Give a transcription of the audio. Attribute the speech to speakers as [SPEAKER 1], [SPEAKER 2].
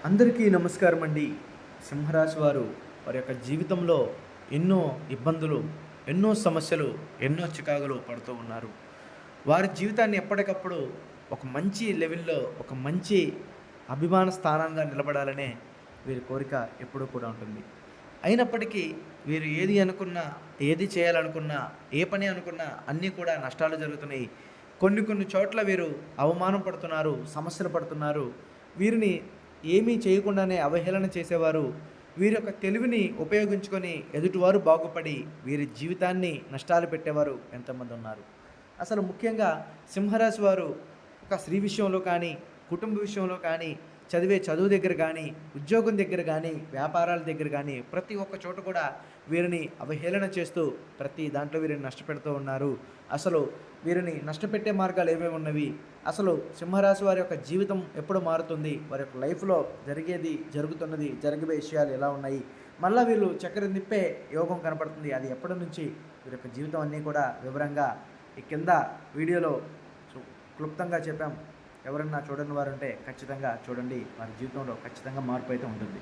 [SPEAKER 1] అందరికీ నమస్కారం అండి. సింహరాశి వారు వారి యొక్క జీవితంలో ఎన్నో ఇబ్బందులు, ఎన్నో సమస్యలు, ఎన్నో చికాకులు పడుతూ ఉన్నారు. వారి జీవితాన్ని ఎప్పటికప్పుడు ఒక మంచి లెవెల్‌లో, ఒక మంచి అభిమాన స్థానంగా నిలబడాలనే వీరి కోరిక ఎప్పుడూ కూడా ఉంటుంది. అయినప్పటికీ వీరు ఏది అనుకున్నా, ఏది చేయాలనుకున్నా, ఏ పని అనుకున్నా అన్నీ కూడా నష్టాలు జరుగుతున్నాయి. కొన్ని కొన్ని చోట్ల వీరు అవమానం పడుతున్నారు, సమస్యలు పడుతున్నారు. వీరిని ఏమీ చేయకుండానే అవహేళన చేసేవారు వీరి యొక్క తెలివిని ఉపయోగించుకొని ఎదుటివారు బాగుపడి వీరి జీవితాన్ని నష్టాలు పెట్టేవారు ఎంతమంది ఉన్నారు. అసలు ముఖ్యంగా సింహరాశి వారు ఒక స్త్రీ విషయంలో కానీ, కుటుంబ విషయంలో కానీ, చదివే చదువు దగ్గర కానీ, ఉద్యోగం దగ్గర కానీ, వ్యాపారాల దగ్గర కానీ ప్రతి ఒక్క చోట కూడా వీరిని అవహేళన చేస్తూ ప్రతి దాంట్లో వీరిని నష్టపెడుతూ ఉన్నారు. అసలు వీరిని నష్టపెట్టే మార్గాలు ఏవేవి ఉన్నవి, అసలు సింహరాశి వారి యొక్క జీవితం ఎప్పుడు మారుతుంది, వారి యొక్క లైఫ్లో జరుగుతున్నది జరిగే విషయాలు ఎలా ఉన్నాయి, మళ్ళీ వీళ్ళు చక్కెర తిప్పే యోగం కనపడుతుంది, అది ఎప్పటి నుంచి, వీరి యొక్క జీవితం అన్నీ కూడా వివరంగా ఈ కింద వీడియోలో క్లుప్తంగా చెప్పాం. ఎవరన్నా చూడని వారుంటే ఖచ్చితంగా చూడండి. వారి జీవితంలో ఖచ్చితంగా మార్పు అయితే ఉంటుంది.